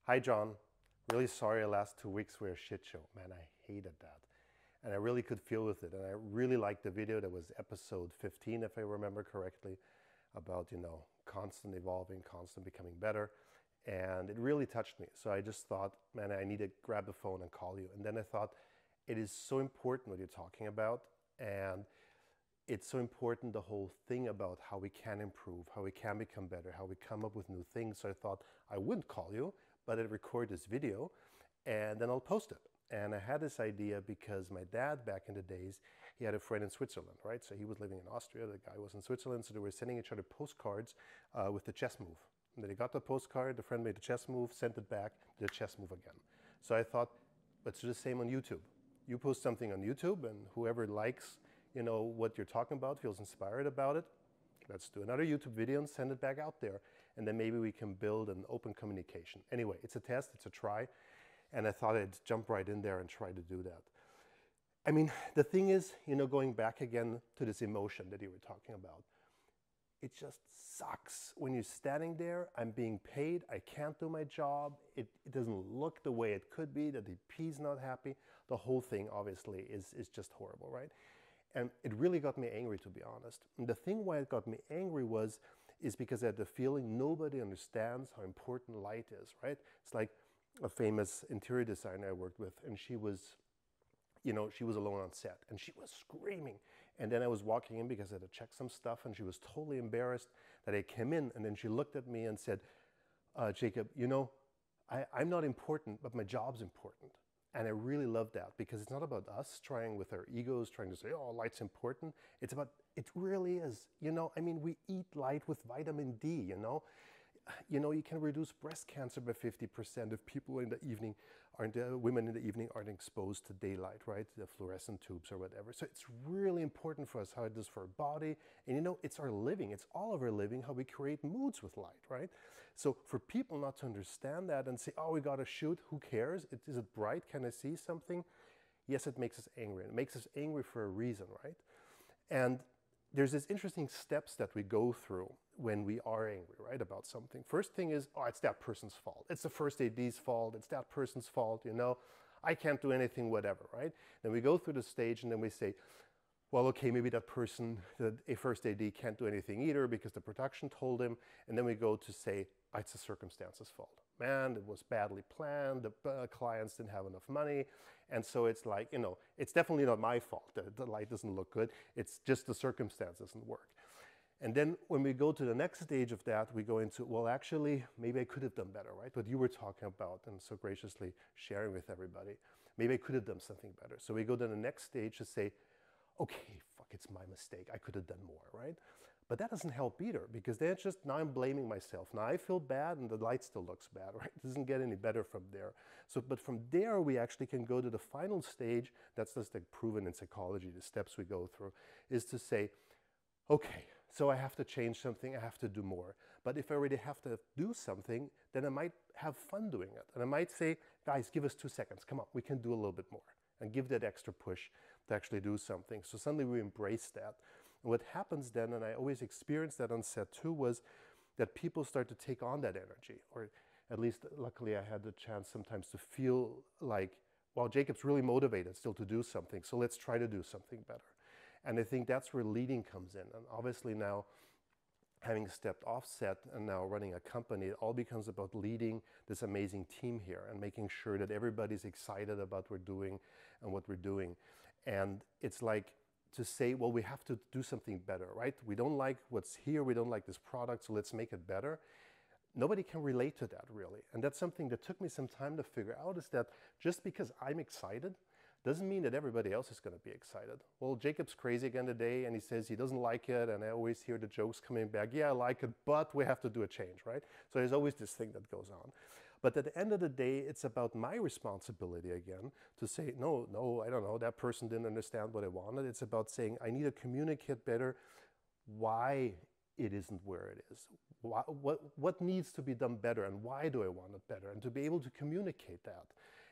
Hi, John. Really sorry the last 2 weeks were a shit show. Man, I hated that. And I really could feel with it. And I really liked the video. That was episode 15, if I remember correctly, about, constant evolving, constant becoming better. And it really touched me. So I just thought, man, I need to grab the phone and call you. And then I thought, it is so important what you're talking about. And it's so important, the whole thing about how we can improve, how we can become better, how we come up with new things. So I thought I wouldn't call you, but I'd record this video and then I'll post it. And I had this idea because my dad, back in the days, he had a friend in Switzerland, right? So he was living in Austria, the guy was in Switzerland, so they were sending each other postcards with the chess move. And then he got the postcard, the friend made the chess move, sent it back, did the chess move again. So I thought, let's do the same on YouTube. You post something on YouTube and whoever likes what you're talking about, feels inspired about it, let's do another YouTube video and send it back out there. And then maybe we can build an open communication. Anyway, it's a test, it's a try. And I thought I'd jump right in there and try to do that. I mean, the thing is, going back again to this emotion that you were talking about, it just sucks when you're standing there, I'm being paid, I can't do my job, it doesn't look the way it could be, the DP's not happy. The whole thing obviously is just horrible, right? And it really got me angry, to be honest. And the thing why it got me angry is because I had the feeling nobody understands how important light is, right? It's like a famous interior designer I worked with, and she was alone on set, and she was screaming. And then I was walking in because I had to check some stuff, and she was totally embarrassed that I came in. And then she looked at me and said, Jacob, I'm not important, but my job's important. And I really love that because it's not about us trying with our egos, trying to say, oh, light's important. It's about, it really is, we eat light with vitamin D, you can reduce breast cancer by 50% if people in the evening women in the evening aren't exposed to daylight, right? The fluorescent tubes or whatever. So it's really important for us how it does for our body. And it's our living, it's all of our living, how we create moods with light, right? So for people not to understand that and say, oh, we got to shoot, who cares? Is it bright? Can I see something? Yes, it makes us angry. And it makes us angry for a reason, right? And there's these interesting steps that we go through when we are angry, right, about something. First thing is, oh, it's that person's fault. It's the first AD's fault. It's that person's fault, I can't do anything, whatever, right? Then we go through the stage and then we say, well, okay, maybe that person, a first AD can't do anything either because the production told him. And then we go to say, oh, it's the circumstances' fault. Man, it was badly planned. The clients didn't have enough money. And so it's like, it's definitely not my fault that the light doesn't look good. It's just the circumstances doesn't work. And then when we go to the next stage of that, we go into, well, actually, maybe I could have done better, right? What you were talking about and so graciously sharing with everybody. Maybe I could have done something better. So we go to the next stage to say, okay, fuck, it's my mistake. I could have done more, right? But that doesn't help either because then it's just, now I'm blaming myself. Now I feel bad and the light still looks bad, right? It doesn't get any better from there. So, but from there, we actually can go to the final stage. That's just like proven in psychology, the steps we go through, is to say, okay, so I have to change something, I have to do more. But if I already have to do something, then I might have fun doing it. And I might say, guys, give us 2 seconds. Come on, we can do a little bit more. And give that extra push to actually do something. So suddenly we embrace that. And what happens then, and I always experienced that on set too, was that people start to take on that energy. Or at least, luckily, I had the chance sometimes to feel like, well, Jacob's really motivated still to do something, so let's try to do something better. And I think that's where leading comes in. And obviously now, having stepped off set and now running a company, it all becomes about leading this amazing team here and making sure that everybody's excited about what we're doing and what we're doing. And it's like to say, well, we have to do something better, right? We don't like what's here, we don't like this product, so let's make it better. Nobody can relate to that really. And that's something that took me some time to figure out, is that just because I'm excited doesn't mean that everybody else is going to be excited. Well, Jacob's crazy again today and he says he doesn't like it, and I always hear the jokes coming back, yeah, I like it, but we have to do a change, right? So there's always this thing that goes on. But at the end of the day, it's about my responsibility again to say, no, I don't know, that person didn't understand what I wanted. It's about saying, I need to communicate better why it isn't where it is. What needs to be done better and why do I want it better? And to be able to communicate that.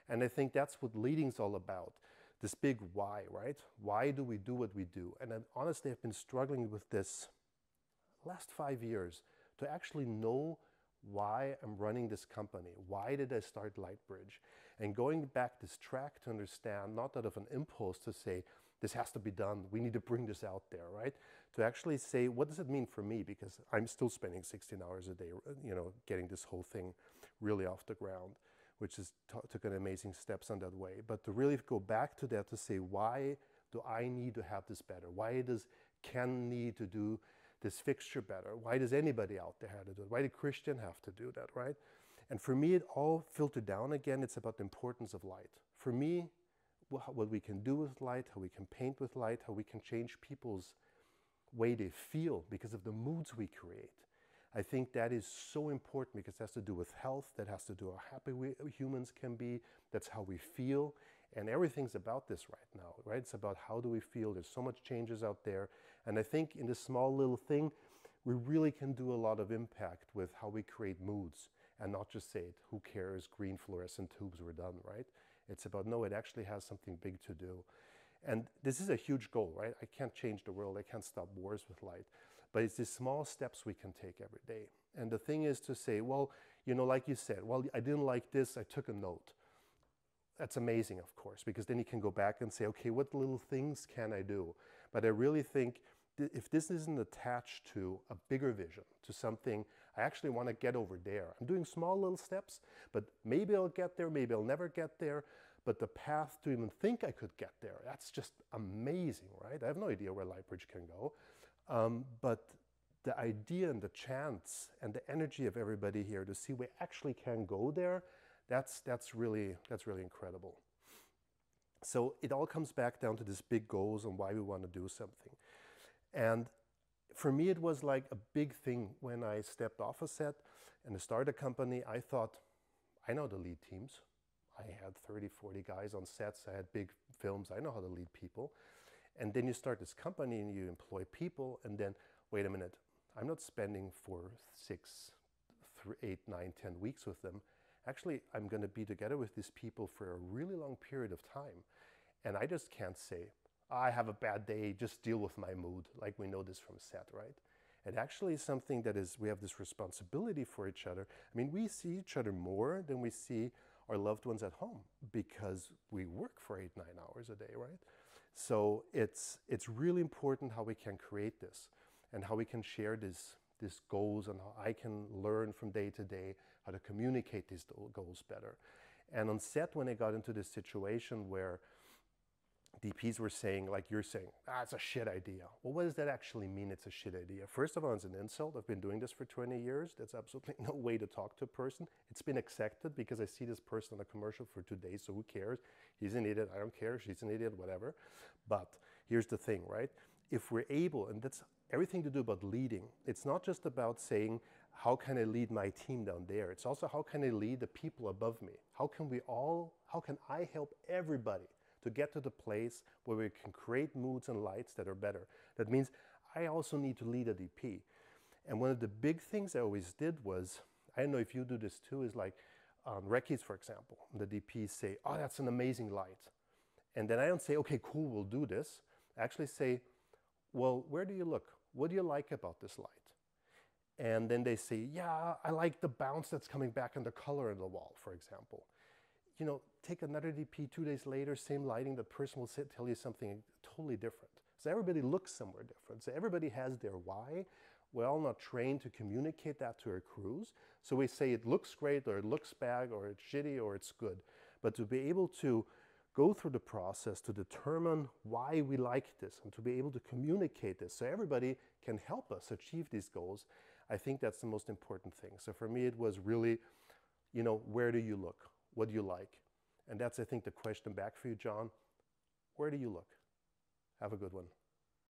And I think that's what leading's all about. This big why, right? Why do we do what we do? And honestly, I've been struggling with this last 5 years to actually know why I'm running this company. Why did I start Lightbridge? And going back this track to understand, not out of an impulse to say, this has to be done, we need to bring this out there, right? To actually say, what does it mean for me? Because I'm still spending 16 hours a day, you know, getting this whole thing really off the ground, which is took an amazing steps on that way. But to really go back to that to say, why do I need to have this better? Why does Ken need to do this fixture better? Why does anybody out there have to do it? Why did Christian have to do that, right? And for me, it all filtered down again. It's about the importance of light. For me, what we can do with light, how we can paint with light, how we can change people's way they feel because of the moods we create. I think that is so important because it has to do with health, that has to do with how happy humans can be, that's how we feel, and everything's about this right now, right? It's about how do we feel, there's so much changes out there, and I think in this small little thing, we really can do a lot of impact with how we create moods, and not just say it, who cares, green fluorescent tubes, we're done, right? It's about, no, it actually has something big to do. And this is a huge goal, right? I can't change the world, I can't stop wars with light. But it's these small steps we can take every day. And the thing is to say, well, you know, like you said, well, I didn't like this, I took a note. That's amazing, of course, because then you can go back and say, okay, what little things can I do? But I really think if this isn't attached to a bigger vision, to something I actually want to get over there. I'm doing small little steps, but maybe I'll get there, maybe I'll never get there. But the path to even think I could get there, that's just amazing, right? I have no idea where Lightbridge can go. But the idea and the chance and the energy of everybody here to see we actually can go there, that's really incredible. So it all comes back down to these big goals and why we want to do something. And for me, it was like a big thing when I stepped off a set and I started a company. I thought, I know the lead teams. I had 30, 40 guys on sets. I had big films. I know how to lead people. And then you start this company and you employ people, and then, wait a minute, I'm not spending for 6, 8, 9, 10 weeks with them. Actually, I'm going to be together with these people for a really long period of time. And I just can't say, I have a bad day, just deal with my mood, like we know this from set, right? It actually is something that is, we have this responsibility for each other. I mean, we see each other more than we see our loved ones at home because we work for 8, 9 hours a day, right? So it's really important how we can create this and how we can share these goals and how I can learn from day to day how to communicate these goals better. And on set, when I got into this situation where DPs were saying, like you're saying, it's a shit idea. Well, what does that actually mean, it's a shit idea? First of all, it's an insult. I've been doing this for 20 years. That's absolutely no way to talk to a person. It's been accepted because I see this person on a commercial for 2 days, so who cares? He's an idiot, I don't care, she's an idiot, whatever. But here's the thing, right? If we're able, and that's everything to do about leading, it's not just about saying, how can I lead my team down there? It's also, how can I lead the people above me? How can I help everybody to get to the place where we can create moods and lights that are better? That means I also need to lead a DP. And one of the big things I always did was, I don't know if you do this too, is like recce's, for example, the DPs say, oh, that's an amazing light. And then I don't say, okay, cool, we'll do this. I actually say, well, where do you look? What do you like about this light? And then they say, yeah, I like the bounce that's coming back and the color in the wall, for example. You know, take another DP 2 days later, same lighting, the person will tell you something totally different. So everybody looks somewhere different. So everybody has their why. We're all not trained to communicate that to our crews. So we say it looks great, or it looks bad, or it's shitty, or it's good. But to be able to go through the process to determine why we like this and to be able to communicate this so everybody can help us achieve these goals, I think that's the most important thing. So for me, it was really, you know, where do you look? What do you like? And that's, I think, the question back for you, John. Where do you look? Have a good one.